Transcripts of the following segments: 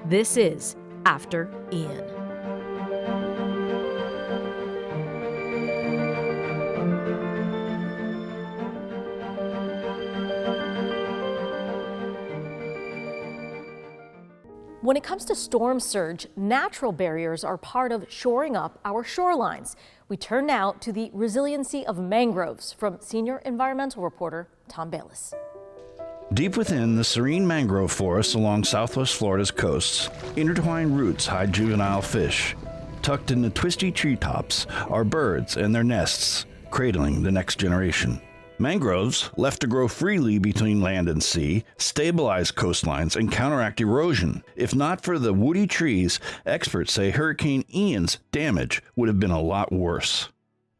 This is After Ian. When it comes to storm surge, natural barriers are part of shoring up our shorelines. We turn now to the resiliency of mangroves from senior environmental reporter Tom Bayles. Deep within the serene mangrove forests along southwest Florida's coasts, intertwined roots hide juvenile fish. Tucked in the twisty treetops are birds and their nests, cradling the next generation. Mangroves, left to grow freely between land and sea, stabilize coastlines and counteract erosion. If not for the woody trees, experts say Hurricane Ian's damage would have been a lot worse.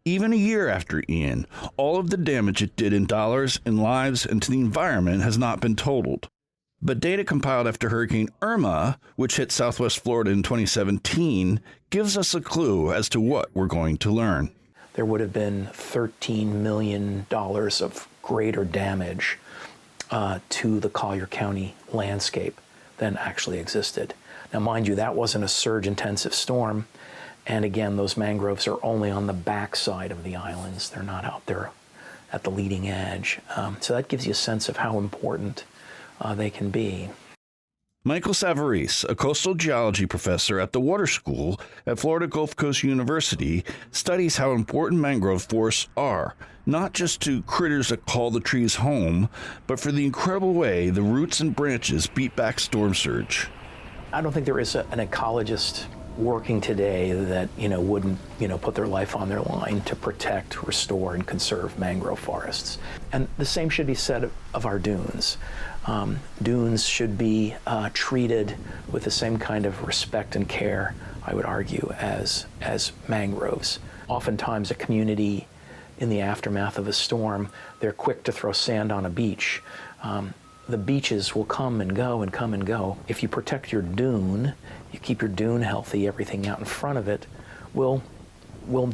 Even a year after Ian, all of the damage it did in dollars, in lives, and to the environment has not been totaled. But data compiled after Hurricane Irma, which hit southwest Florida in 2017, gives us a clue as to what we're going to learn. There would have been $13 million of greater damage to the Collier County landscape than actually existed. Now, mind you, that wasn't a surge-intensive storm, and again, those mangroves are only on the backside of the islands. They're not out there at the leading edge. So that gives you a sense of how important they can be. Michael Savarese, a coastal geology professor at the Water School at Florida Gulf Coast University, studies how important mangrove forests are, not just to critters that call the trees home, but for the incredible way the roots and branches beat back storm surge. I don't think there is an ecologist working today that wouldn't put their life on their line to protect, restore, and conserve mangrove forests. And the same should be said of our dunes. Dunes should be treated with the same kind of respect and care, I would argue, as mangroves. Oftentimes a community in the aftermath of a storm, they're quick to throw sand on a beach. The beaches will come and go and come and go. If you protect your dune, you keep your dune healthy, everything out in front of it will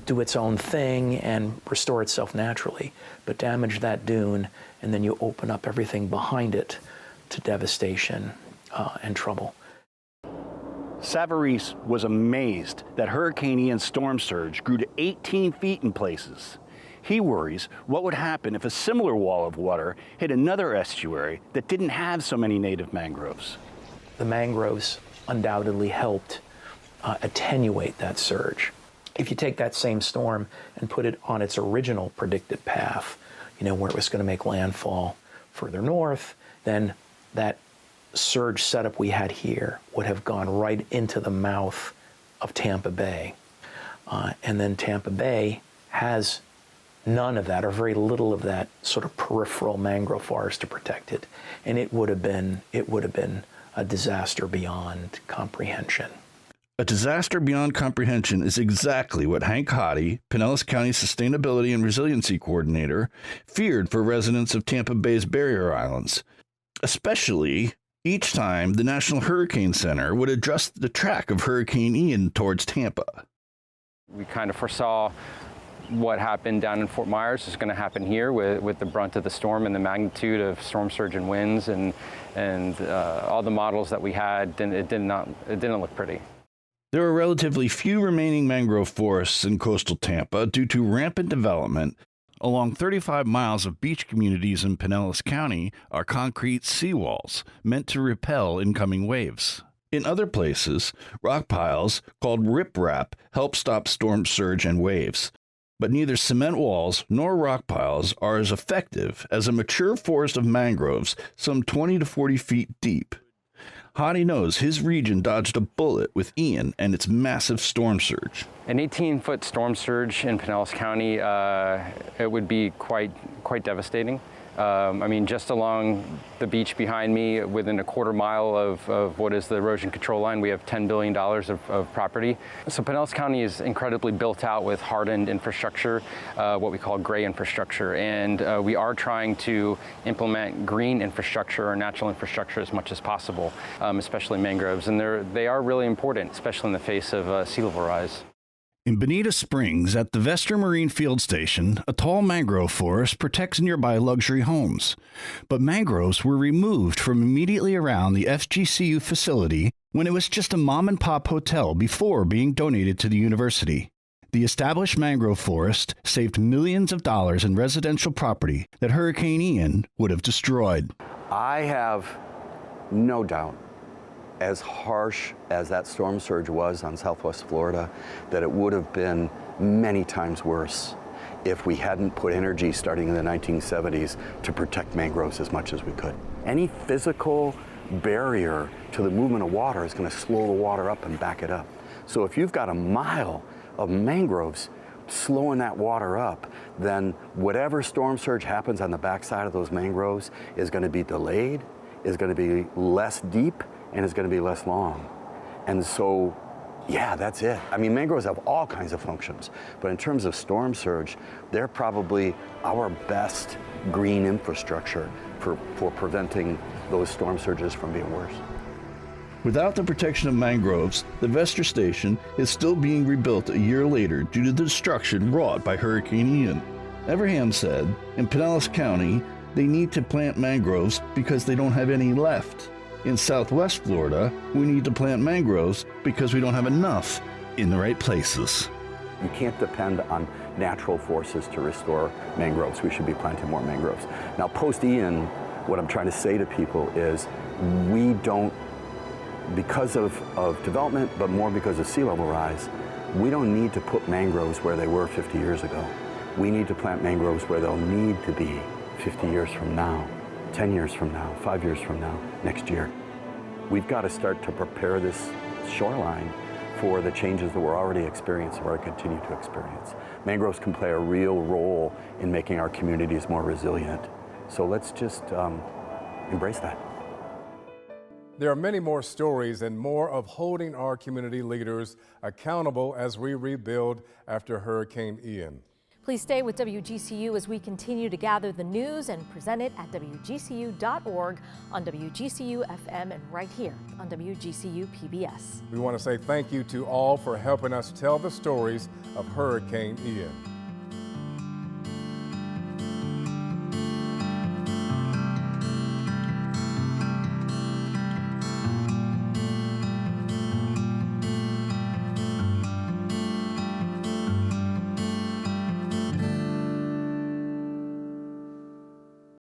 do its own thing and restore itself naturally. But damage that dune, and then you open up everything behind it to devastation and trouble. Savarese was amazed that Hurricane Ian's storm surge grew to 18 feet in places. He worries what would happen if a similar wall of water hit another estuary that didn't have so many native mangroves. The mangroves undoubtedly helped attenuate that surge. If you take that same storm and put it on its original predicted path, where it was going to make landfall further north, then that surge setup we had here would have gone right into the mouth of Tampa Bay. And then Tampa Bay has none of that, or very little of that sort of peripheral mangrove forest to protect it. And it would have been a disaster beyond comprehension. A disaster beyond comprehension is exactly what Hank Hottie, Pinellas County Sustainability and Resiliency Coordinator, feared for residents of Tampa Bay's barrier islands, especially each time the National Hurricane Center would adjust the track of Hurricane Ian towards Tampa. We kind of foresaw what happened down in Fort Myers is going to happen here with the brunt of the storm and the magnitude of storm surge and winds, and all the models that we had, it didn't look pretty. There are relatively few remaining mangrove forests in coastal Tampa due to rampant development. Along 35 miles of beach communities in Pinellas County are concrete seawalls meant to repel incoming waves. In other places, rock piles called riprap help stop storm surge and waves. But neither cement walls nor rock piles are as effective as a mature forest of mangroves some 20 to 40 feet deep. Hottie knows his region dodged a bullet with Ian and its massive storm surge. An 18-foot storm surge in Pinellas County, it would be quite devastating. Just along the beach behind me, within a quarter mile of what is the erosion control line, we have $10 billion of property. So Pinellas County is incredibly built out with hardened infrastructure, what we call gray infrastructure. And we are trying to implement green infrastructure or natural infrastructure as much as possible, especially mangroves. And they are really important, especially in the face of sea level rise. In Bonita Springs, at the Vester Marine Field Station, a tall mangrove forest protects nearby luxury homes. But mangroves were removed from immediately around the FGCU facility when it was just a mom-and-pop hotel before being donated to the university. The established mangrove forest saved millions of dollars in residential property that Hurricane Ian would have destroyed. I have no doubt, as harsh as that storm surge was on Southwest Florida, that it would have been many times worse if we hadn't put energy starting in the 1970s to protect mangroves as much as we could. Any physical barrier to the movement of water is going to slow the water up and back it up. So if you've got a mile of mangroves slowing that water up, then whatever storm surge happens on the backside of those mangroves is going to be delayed, is going to be less deep, and is going to be less long. And so, yeah, that's it. I mean, mangroves have all kinds of functions, but in terms of storm surge, they're probably our best green infrastructure for preventing those storm surges from being worse. Without the protection of mangroves, the Vester Station is still being rebuilt a year later due to the destruction wrought by Hurricane Ian. Everham said, in Pinellas County, they need to plant mangroves because they don't have any left. In Southwest Florida, we need to plant mangroves because we don't have enough in the right places. You can't depend on natural forces to restore mangroves. We should be planting more mangroves. Now, post-Ian, what I'm trying to say to people is we don't, because of development, but more because of sea level rise, we don't need to put mangroves where they were 50 years ago. We need to plant mangroves where they'll need to be 50 years from now, 10 years from now, 5 years from now, next year. We've got to start to prepare this shoreline for the changes that we're already experiencing or continue to experience. Mangroves can play a real role in making our communities more resilient. So let's just embrace that. There are many more stories and more of holding our community leaders accountable as we rebuild after Hurricane Ian. Please stay with WGCU as we continue to gather the news and present it at WGCU.org, on WGCU FM, and right here on WGCU PBS. We want to say thank you to all for helping us tell the stories of Hurricane Ian.